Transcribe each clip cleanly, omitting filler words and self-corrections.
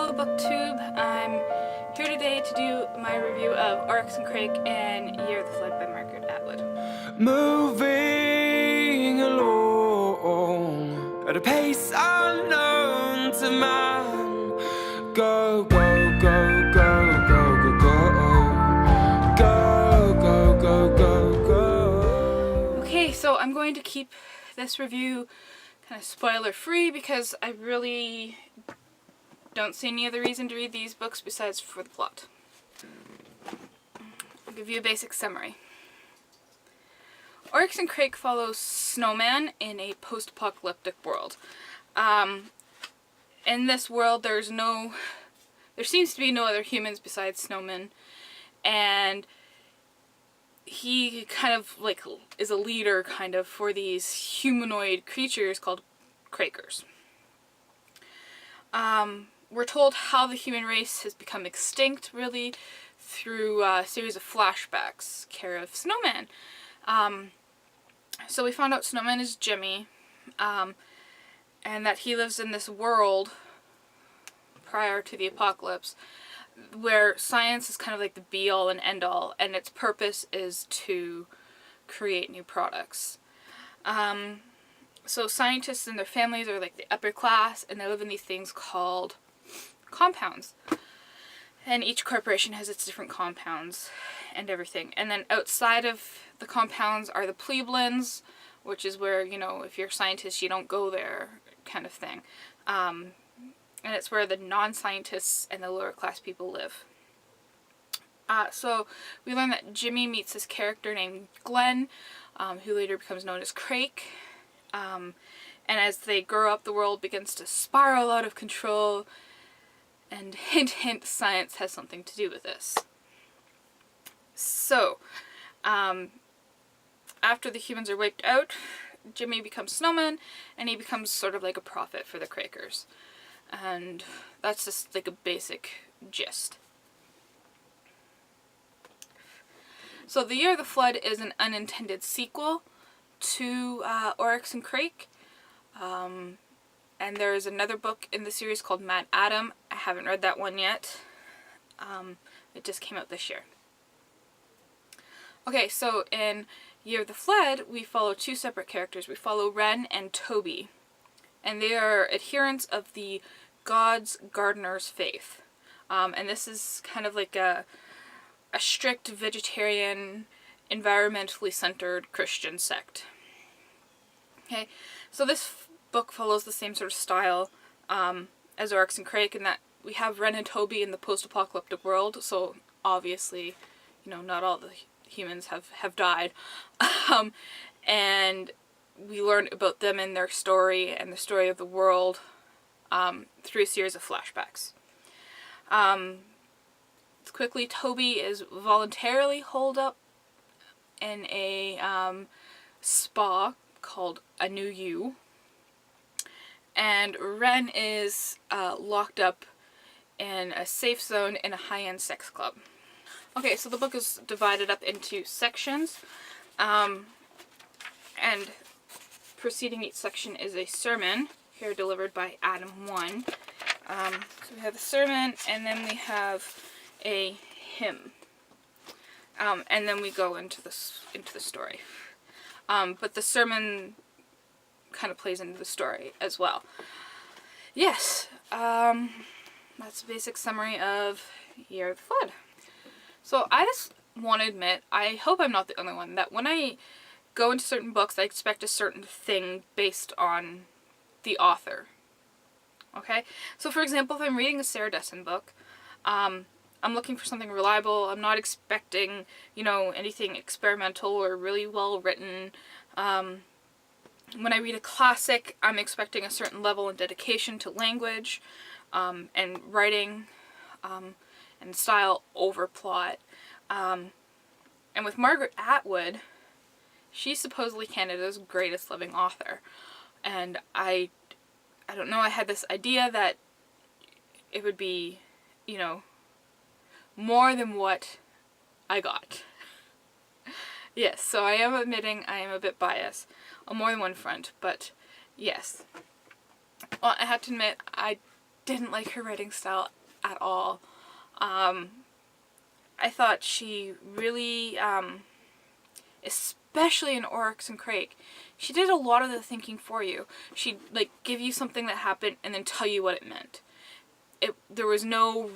Hello BookTube, I'm here today to do my review of Oryx and Crake and Year of the Flood by Margaret Atwood. Moving along at a pace unknown to man. Go, go, go, go, go, go, go. Go, go, go, go, go. Okay, so I'm going to keep this review kind of spoiler free because I really don't see any other reason to read these books besides for the plot. I'll give you a basic summary. Oryx and Crake follow snowman in a post-apocalyptic world. In this world there seems to be no other humans besides snowmen, and he kind of like is a leader kind of for these humanoid creatures called Crakers. We're told how the human race has become extinct, really, through a series of flashbacks, care of Snowman. So we found out Snowman is Jimmy, and that he lives in this world prior to the apocalypse, where science is kind of like the be-all and end-all, and its purpose is to create new products. So scientists and their families are like the upper class, and they live in these things called compounds. And each corporation has its different compounds and everything. And then outside of the compounds are the plebeians, which is where, you know, if you're a scientist, you don't go there kind of thing. And it's where the non-scientists and the lower class people live. So we learn that Jimmy meets this character named Glenn, who later becomes known as Crake. And as they grow up, the world begins to spiral out of control, and hint hint, science has something to do with this. So, after the humans are wiped out, Jimmy becomes Snowman, and he becomes sort of like a prophet for the Crakers. And that's just like a basic gist. So the Year of the Flood is an unintended sequel to Oryx and Crake. And there's another book in the series called Mad Adam. I haven't read that one yet. It just came out this year. Okay, so in Year of the Flood, we follow two separate characters. We follow Ren and Toby. And they are adherents of the God's Gardener's faith. And this is kind of like a strict vegetarian, environmentally centered Christian sect. Okay, so this book follows the same sort of style as Oryx and Crake, in that we have Ren and Toby in the post-apocalyptic world, so obviously, you know, not all the humans have died. And we learn about them and their story and the story of the world through a series of flashbacks. Quickly, Toby is voluntarily holed up in a spa called A New You, and Ren is locked up in a safe zone in a high-end sex club. Okay, so the book is divided up into sections, and preceding each section is a sermon, here delivered by Adam 1. So we have a sermon, and then we have a hymn, and then we go into the story. But the sermon kind of plays into the story as well. Yes, that's a basic summary of Year of the Flood. So I just want to admit, I hope I'm not the only one, that when I go into certain books, I expect a certain thing based on the author. Okay? So for example, if I'm reading a Sarah Dessen book, I'm looking for something reliable. I'm not expecting, you know, anything experimental or really well written. When I read a classic, I'm expecting a certain level and dedication to language and writing and style over plot. And with Margaret Atwood, she's supposedly Canada's greatest living author. And I don't know, I had this idea that it would be, you know, more than what I got. Yes, so I am admitting I am a bit biased on more than one front, but yes. Well, I have to admit, I didn't like her writing style at all. I thought she really, especially in Oryx and Crake, she did a lot of the thinking for you. She'd like give you something that happened and then tell you what it meant. There was no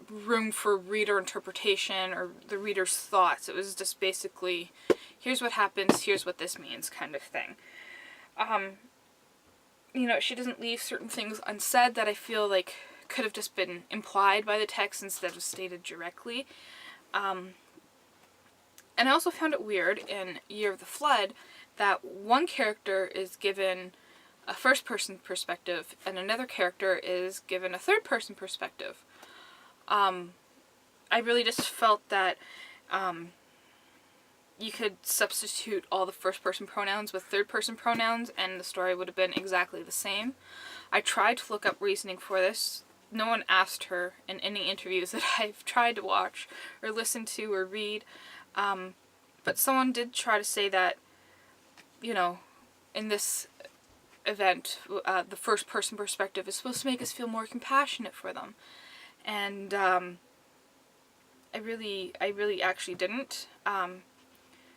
room for reader interpretation or the reader's thoughts. It was just basically, here's what happens, here's what this means, kind of thing. You know, she doesn't leave certain things unsaid that I feel like could have just been implied by the text instead of stated directly. And I also found it weird in Year of the Flood that one character is given a first-person perspective and another character is given a third-person perspective. I really just felt that you could substitute all the first-person pronouns with third-person pronouns and the story would have been exactly the same. I tried to look up reasoning for this. No one asked her in any interviews that I've tried to watch or listen to or read. But someone did try to say that, you know, in this event, the first-person perspective is supposed to make us feel more compassionate for them. And I really actually didn't.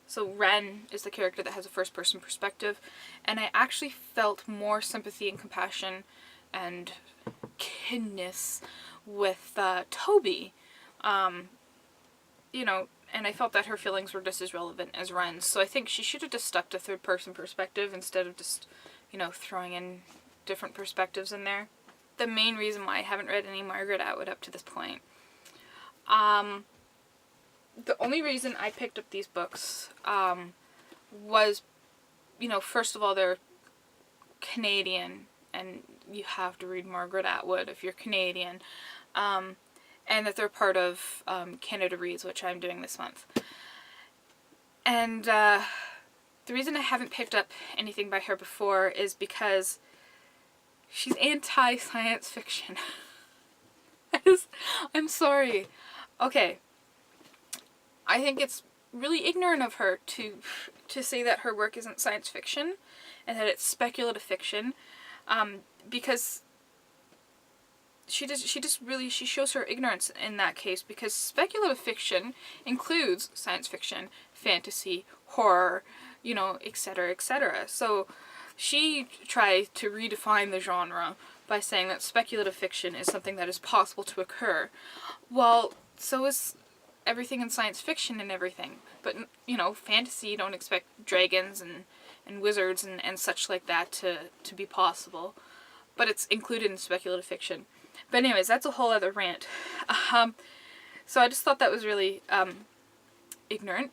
So Ren is the character that has a first-person perspective, and I actually felt more sympathy and compassion and kinness with Toby. You know, and I felt that her feelings were just as relevant as Ren's. So I think she should have just stuck to third-person perspective instead of just, you know, throwing in different perspectives in there. The main reason why I haven't read any Margaret Atwood up to this point. The only reason I picked up these books was, you know, first of all, they're Canadian, and you have to read Margaret Atwood if you're Canadian, and that they're part of Canada Reads, which I'm doing this month. And the reason I haven't picked up anything by her before is because she's anti-science fiction. I'm sorry. Okay. I think it's really ignorant of her to say that her work isn't science fiction and that it's speculative fiction, because she shows her ignorance in that case, because speculative fiction includes science fiction, fantasy, horror, you know, etc., etc. So she tried to redefine the genre by saying that speculative fiction is something that is possible to occur. Well, so is everything in science fiction and everything. But, you know, fantasy, you don't expect dragons and wizards and such like that to be possible. But it's included in speculative fiction. But anyways, that's a whole other rant. So I just thought that was really ignorant.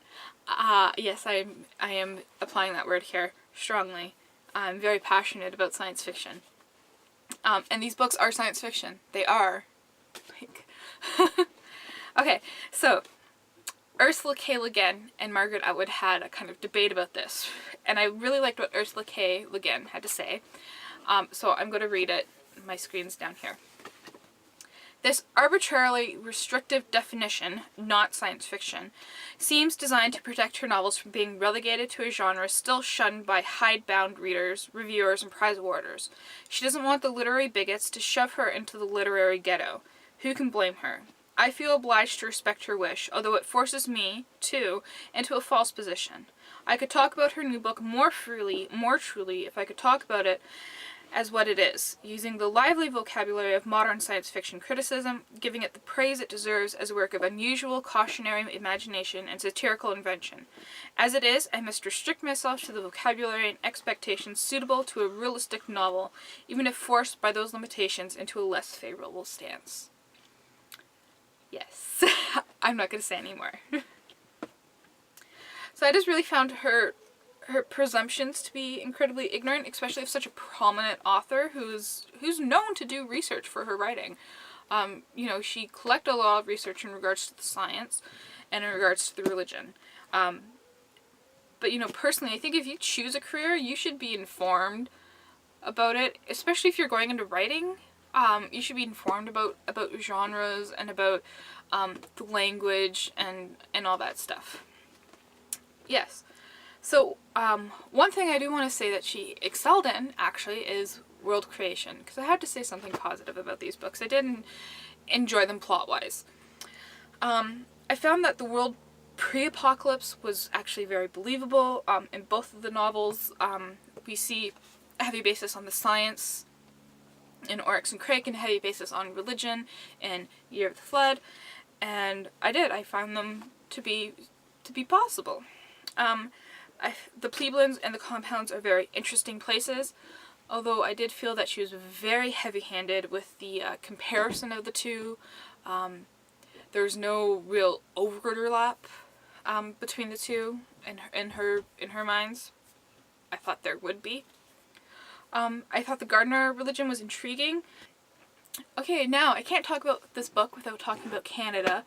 Yes, I am applying that word here strongly. I'm very passionate about science fiction. And these books are science fiction. They are. Like okay, so Ursula K. Le Guin and Margaret Atwood had a kind of debate about this. And I really liked what Ursula K. Le Guin had to say. So I'm going to read it. My screen's down here. This arbitrarily restrictive definition, not science fiction, seems designed to protect her novels from being relegated to a genre still shunned by hidebound readers, reviewers, and prize awarders. She doesn't want the literary bigots to shove her into the literary ghetto. Who can blame her? I feel obliged to respect her wish, although it forces me, too, into a false position. I could talk about her new book more freely, more truly, if I could talk about it as what it is, using the lively vocabulary of modern science fiction criticism, giving it the praise it deserves as a work of unusual cautionary imagination and satirical invention. As it is, I must restrict myself to the vocabulary and expectations suitable to a realistic novel, even if forced by those limitations into a less favorable stance. Yes, I'm not going to say any more. So I just really found her presumptions to be incredibly ignorant, especially of such a prominent author who's known to do research for her writing. You know, she collected a lot of research in regards to the science and in regards to the religion. But, you know, personally, I think if you choose a career, you should be informed about it, especially if you're going into writing. You should be informed about genres and about the language and all that stuff. Yes. So, one thing I do want to say that she excelled in, actually, is world creation, because I had to say something positive about these books. I didn't enjoy them plot-wise. I found that the world pre-apocalypse was actually very believable. In both of the novels, we see a heavy basis on the science in Oryx and Crake, and a heavy basis on religion in Year of the Flood, and I found them to be possible. The Plebeians and the compounds are very interesting places, although I did feel that she was very heavy-handed with the comparison of the two. There's no real overlap between the two in her minds. I thought there would be. I thought the Gardener religion was intriguing. Okay, now I can't talk about this book without talking about Canada.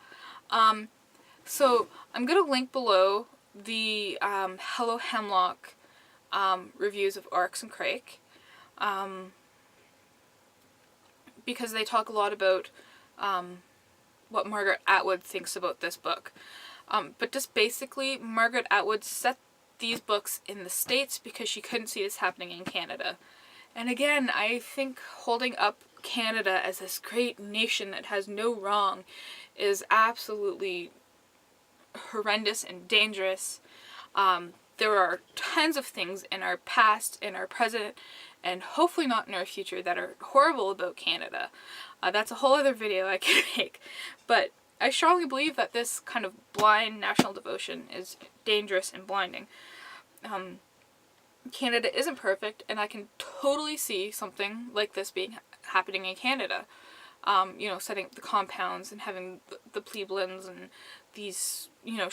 So I'm gonna link below the Hello Hemlock reviews of Oryx and Crake, because they talk a lot about what Margaret Atwood thinks about this book. But just basically, Margaret Atwood set these books in the States because she couldn't see this happening in Canada. And again, I think holding up Canada as this great nation that has no wrong is absolutely horrendous and dangerous. There are tons of things in our past, in our present, and hopefully not in our future that are horrible about Canada. That's a whole other video I can make. But I strongly believe that this kind of blind national devotion is dangerous and blinding. Canada isn't perfect, and I can totally see something like this happening in Canada. You know, setting up the compounds and having the plebeians and these, you know,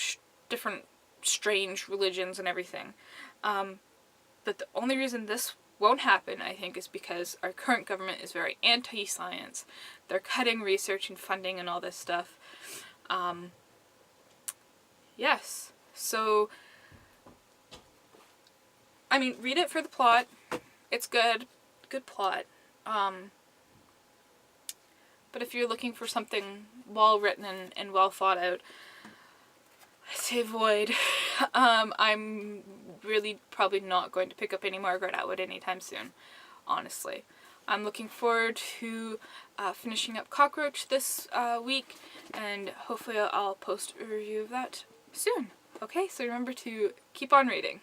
different strange religions and everything. But the only reason this won't happen, I think, is because our current government is very anti-science. They're cutting research and funding and all this stuff. Yes. So, I mean, read it for the plot. It's good. Good plot. But if you're looking for something well written and well thought out, I say avoid. I'm really probably not going to pick up any Margaret Atwood anytime soon, honestly. I'm looking forward to finishing up Cockroach this week, and hopefully I'll post a review of that soon. Okay, so remember to keep on reading.